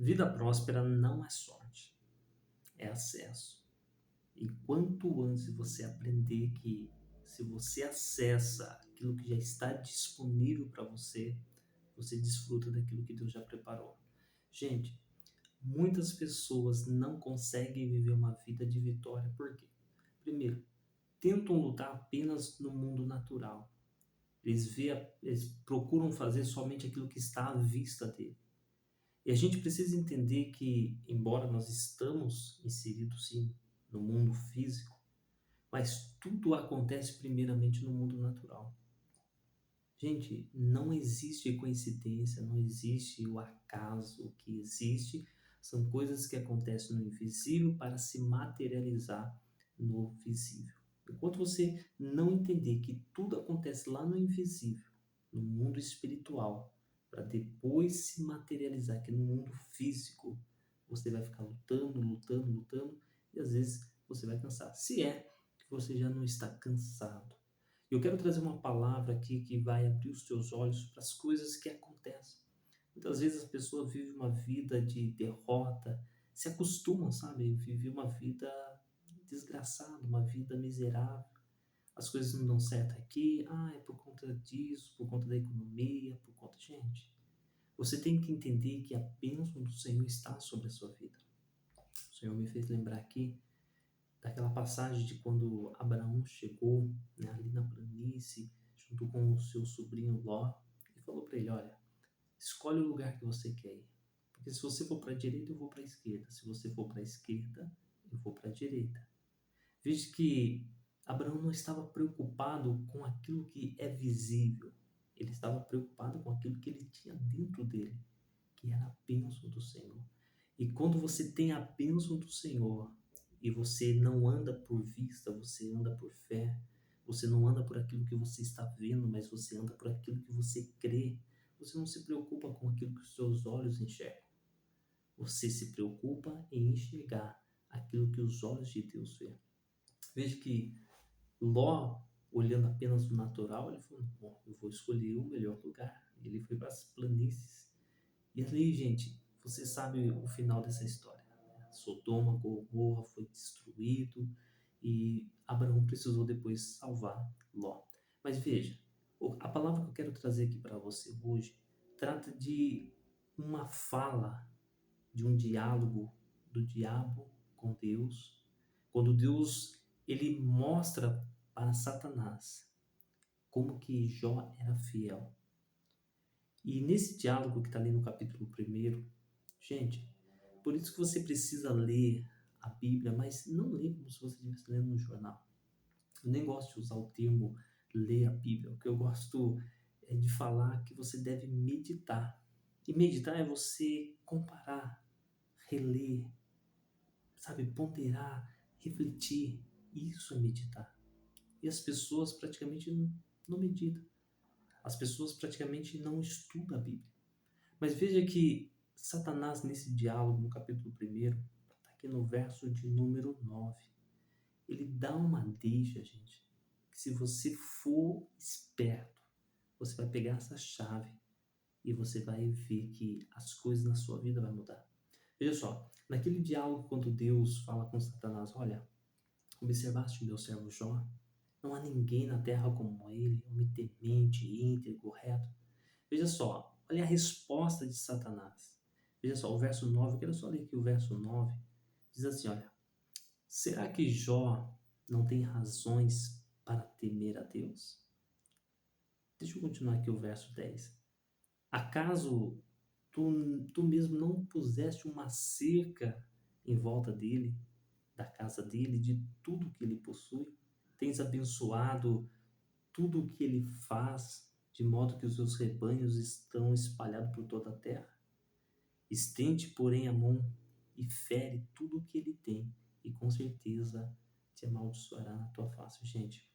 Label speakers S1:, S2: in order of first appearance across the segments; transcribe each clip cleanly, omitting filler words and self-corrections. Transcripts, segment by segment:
S1: Vida próspera não é sorte, é acesso. E quanto antes você aprender que se você acessa aquilo que já está disponível para você, você desfruta daquilo que Deus já preparou. Gente, muitas pessoas não conseguem viver uma vida de vitória. Por quê? Primeiro, tentam lutar apenas no mundo natural. Eles procuram fazer somente aquilo que está à vista dele. E a gente precisa entender que, embora nós estamos inseridos sim no mundo físico, mas tudo acontece primeiramente no mundo natural. Gente, não existe coincidência, não existe o acaso. O que existe são coisas que acontecem no invisível para se materializar no visível. Enquanto você não entender que tudo acontece lá no invisível, no mundo espiritual, para depois se materializar aqui no mundo físico, você vai ficar lutando, lutando, lutando e às vezes você vai cansar. Se é que você já não está cansado. Eu quero trazer uma palavra aqui que vai abrir os teus olhos para as coisas que acontecem. Muitas vezes a pessoa vive uma vida de derrota, se acostuma, sabe? Vive uma vida desgraçada, uma vida miserável. As coisas não dão certo aqui, é por conta disso, por conta da economia, por conta. Gente, você tem que entender que a bênção do Senhor está sobre a sua vida. O Senhor me fez lembrar aqui daquela passagem de quando Abraão chegou, né, ali na planície, junto com o seu sobrinho Ló, e falou para ele: Olha, escolhe o lugar que você quer ir. Porque se você for para a direita, eu vou para a esquerda. Se você for para a esquerda, eu vou para a direita. Veja que Abraão não estava preocupado com aquilo que é visível. Ele estava preocupado com aquilo que ele tinha dentro dele, que era a bênção do Senhor. E quando você tem a bênção do Senhor e você não anda por vista, você anda por fé, você não anda por aquilo que você está vendo, mas você anda por aquilo que você crê. Você não se preocupa com aquilo que os seus olhos enxergam. Você se preocupa em enxergar aquilo que os olhos de Deus vê. Veja que Ló, olhando apenas o natural, ele falou: Bom, eu vou escolher o melhor lugar. Ele foi para as planícies. E ali, gente, você sabe o final dessa história. Sodoma, Gomorra foi destruído e Abraão precisou depois salvar Ló. Mas veja, a palavra que eu quero trazer aqui para você hoje trata de uma fala, de um diálogo do diabo com Deus, quando Deus ele mostra para Satanás como que Jó era fiel. E nesse diálogo que está ali no capítulo 1, gente, por isso que você precisa ler a Bíblia, mas não ler como se você estivesse lendo no jornal. Eu nem gosto de usar o termo ler a Bíblia. O que eu gosto é de falar que você deve meditar. E meditar é você comparar, reler, sabe, ponderar, refletir. Isso é meditar. E as pessoas praticamente não meditam. As pessoas praticamente não estudam a Bíblia. Mas veja que Satanás, nesse diálogo, no capítulo 1, está aqui no verso de número 9, ele dá uma deixa, gente, que se você for esperto, você vai pegar essa chave e você vai ver que as coisas na sua vida vão mudar. Veja só, naquele diálogo, quando Deus fala com Satanás: Olha, observaste o meu servo Jó? Não há ninguém na terra como ele, homem temente, íntegro, reto. Veja só, olha a resposta de Satanás. Veja só, o verso 9, eu quero só ler aqui o verso 9. Diz assim, olha: Será que Jó não tem razões para temer a Deus? Deixa eu continuar aqui o verso 10. Acaso tu mesmo não puseste uma cerca em volta dele, da casa dele, de tudo que ele possui? Tens abençoado tudo o que ele faz, de modo que os seus rebanhos estão espalhados por toda a terra? Estende, porém, a mão e fere tudo o que ele tem, e com certeza te amaldiçoará na tua face. Gente,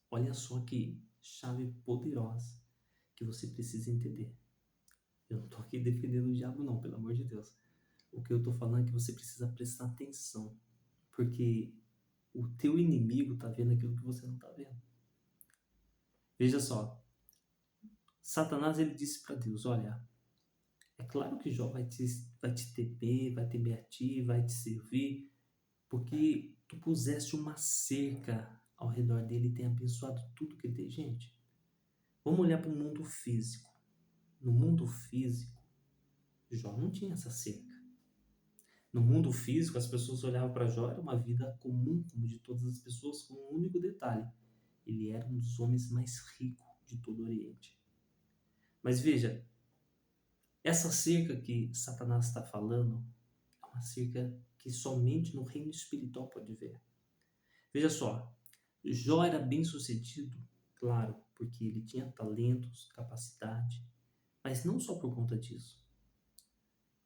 S1: olha só que chave poderosa que você precisa entender. Eu não estou aqui defendendo o diabo não, pelo amor de Deus. O que eu estou falando é que você precisa prestar atenção, porque o teu inimigo está vendo aquilo que você não está vendo. Veja só, Satanás ele disse para Deus: Olha, É claro que Jó vai te temer, vai temer a ti, vai te servir, porque tu puseste uma cerca ao redor dele e tem abençoado tudo que ele tem. Gente, vamos olhar para o mundo físico. No mundo físico, Jó não tinha essa cerca. No mundo físico, as pessoas olhavam para Jó, era uma vida comum, como de todas as pessoas, com um único detalhe: ele era um dos homens mais ricos de todo o Oriente. Mas veja, essa cerca que Satanás está falando é uma cerca que somente no reino espiritual pode ver. Veja só, Jó era bem sucedido, claro, porque ele tinha talentos, capacidade, mas não só por conta disso.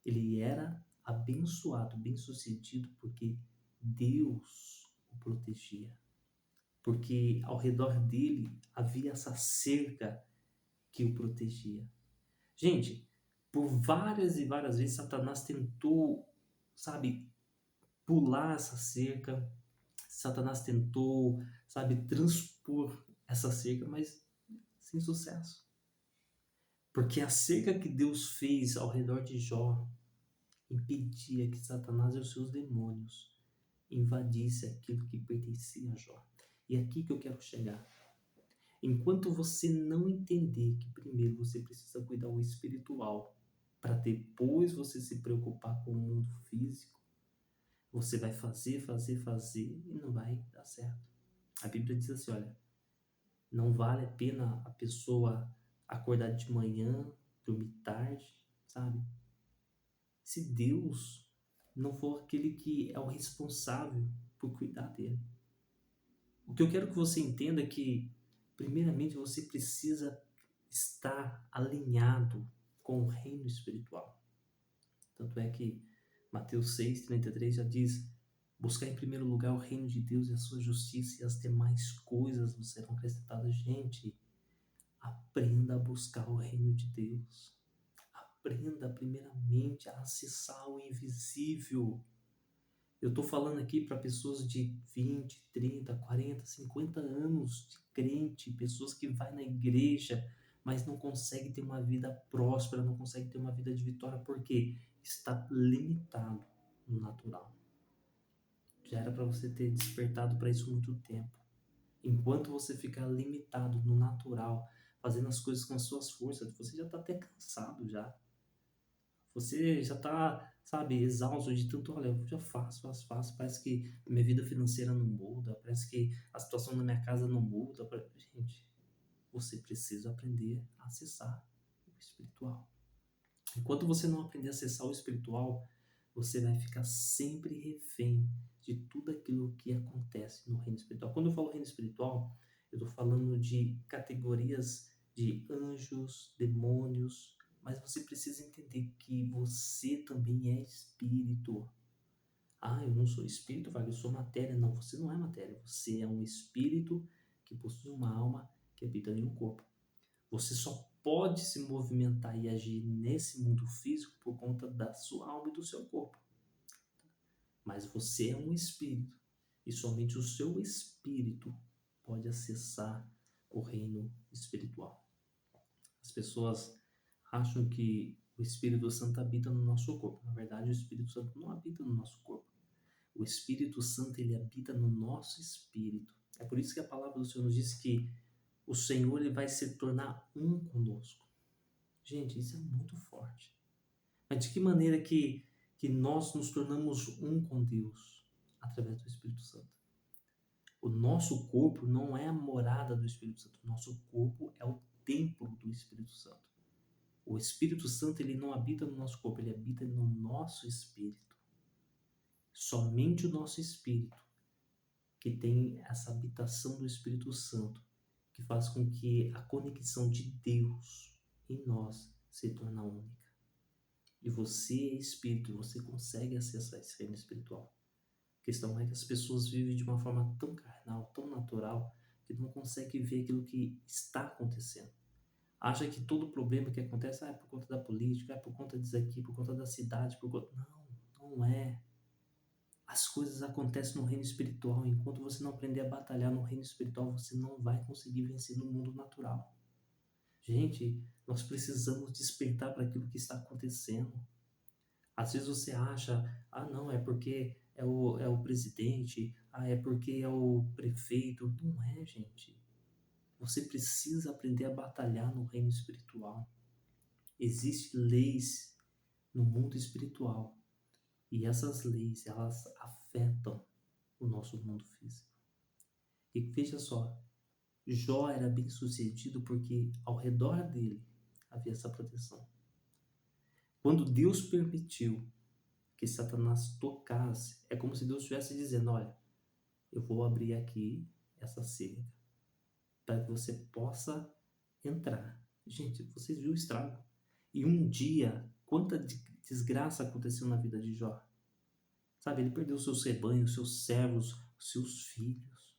S1: Ele era abençoado, bem-sucedido, porque Deus o protegia. Porque ao redor dele havia essa cerca que o protegia. Gente, por várias e várias vezes Satanás tentou, sabe, pular essa cerca. Satanás tentou, sabe, transpor essa cerca, mas sem sucesso. Porque a cerca que Deus fez ao redor de Jó impedia que Satanás e os seus demônios invadissem aquilo que pertencia a Jó. E é aqui que eu quero chegar. Enquanto você não entender que primeiro você precisa cuidar do espiritual, para depois você se preocupar com o mundo físico, você vai fazer, fazer, fazer e não vai dar certo. A Bíblia diz assim, olha, não vale a pena a pessoa acordar de manhã, dormir tarde, sabe? Se Deus não for aquele que é o responsável por cuidar dele. O que eu quero que você entenda é que, primeiramente, você precisa estar alinhado com o reino espiritual. Tanto é que Mateus 6,33 já diz: buscar em primeiro lugar o reino de Deus e a sua justiça, e as demais coisas vos serão acrescentadas. Gente, aprenda a buscar o reino de Deus. Aprenda primeiramente a acessar o invisível. Eu estou falando aqui para pessoas de 20, 30, 40, 50 anos de crente, pessoas que vai na igreja, mas não conseguem ter uma vida próspera, não conseguem ter uma vida de vitória, porque está limitado no natural. Já era para você ter despertado para isso há muito tempo. Enquanto você ficar limitado no natural, fazendo as coisas com as suas forças, você já está até cansado já. Você já está, sabe, exausto de tanto, olha, eu já faço, parece que minha vida financeira não muda, parece que a situação da minha casa não muda. Gente, você precisa aprender a acessar o espiritual. Enquanto você não aprender a acessar o espiritual, você vai ficar sempre refém de tudo aquilo que acontece no reino espiritual. Quando eu falo reino espiritual, eu estou falando de categorias de anjos, demônios, mas você precisa entender que você também é espírito. Ah, eu não sou espírito, Wagner, eu sou matéria. Não, você não é matéria. Você é um espírito que possui uma alma que habita em um corpo. Você só pode se movimentar e agir nesse mundo físico por conta da sua alma e do seu corpo. Mas você é um espírito e somente o seu espírito pode acessar o reino espiritual. As pessoas acham que o Espírito Santo habita no nosso corpo. Na verdade, o Espírito Santo não habita no nosso corpo. O Espírito Santo, ele habita no nosso espírito. É por isso que a palavra do Senhor nos diz que o Senhor, ele vai se tornar um conosco. Gente, isso é muito forte. Mas de que maneira que nós nos tornamos um com Deus? Através do Espírito Santo. O nosso corpo não é a morada do Espírito Santo. O nosso corpo é o templo do Espírito Santo. O Espírito Santo, ele não habita no nosso corpo, ele habita no nosso espírito. Somente o nosso espírito, que tem essa habitação do Espírito Santo, que faz com que a conexão de Deus em nós se torne única. E você é espírito, você consegue acessar esse reino espiritual. A questão é que as pessoas vivem de uma forma tão carnal, tão natural, que não conseguem ver aquilo que está acontecendo. Acha que todo problema que acontece é por conta da política, é por conta disso aqui, por conta da cidade, por conta... Não, não é. As coisas acontecem no reino espiritual. Enquanto você não aprender a batalhar no reino espiritual, você não vai conseguir vencer no mundo natural. Gente, Nós precisamos despertar para aquilo que está acontecendo. Às vezes você acha, ah, não, é porque é o presidente, ah, é porque é o prefeito. Não é, gente. Você precisa aprender a batalhar no reino espiritual. Existem leis no mundo espiritual e essas leis, elas afetam o nosso mundo físico. E veja só, Jó era bem sucedido porque ao redor dele havia essa proteção. Quando Deus permitiu que Satanás tocasse, é como se Deus estivesse dizendo: olha, eu vou abrir aqui essa cerca para que você possa entrar. Gente, vocês viram o estrago? E um dia, quanta desgraça aconteceu na vida de Jó. Sabe, ele perdeu seus rebanhos, seus servos, seus filhos.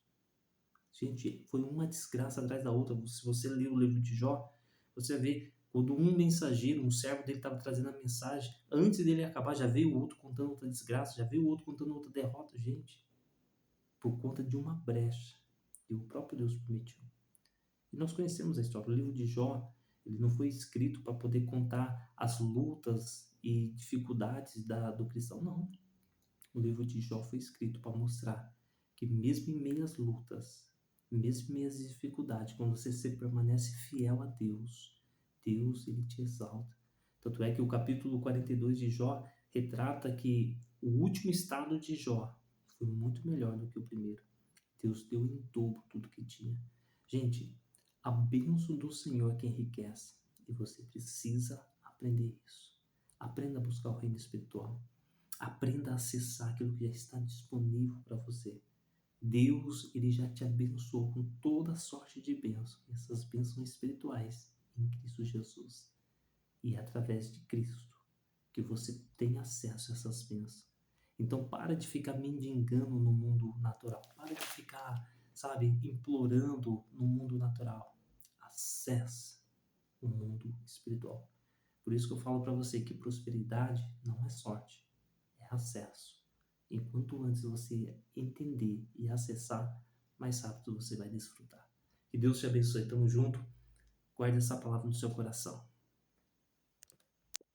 S1: Gente, foi uma desgraça atrás da outra. Se você ler o livro de Jó, você vê quando um mensageiro, um servo dele estava trazendo a mensagem, antes dele acabar, já veio o outro contando outra desgraça, já veio o outro contando outra derrota, gente, por conta de uma brecha que o próprio Deus permitiu. E nós conhecemos a história. O livro de Jó, ele não foi escrito para poder contar as lutas e dificuldades do cristão, não. O livro de Jó foi escrito para mostrar que mesmo em meio às lutas, mesmo em meio às dificuldades, quando você permanece fiel a Deus, Deus ele te exalta. Tanto é que o capítulo 42 de Jó retrata que o último estado de Jó foi muito melhor do que o primeiro. Deus deu em dobro tudo que tinha. Gente, a bênção do Senhor é que enriquece. E você precisa aprender isso. Aprenda a buscar o reino espiritual. Aprenda a acessar aquilo que já está disponível para você. Deus, ele já te abençoou com toda sorte de bênçãos. Essas bênçãos espirituais em Cristo Jesus. E é através de Cristo que você tem acesso a essas bênçãos. Então para de ficar mendigando no mundo natural. Para de ficar, sabe, implorando no mundo natural. Acesse o mundo espiritual. Por isso que eu falo para você que prosperidade não é sorte, é acesso. Enquanto antes você entender e acessar, mais rápido você vai desfrutar. Que Deus te abençoe. Tamo junto. Guarde essa palavra no seu coração.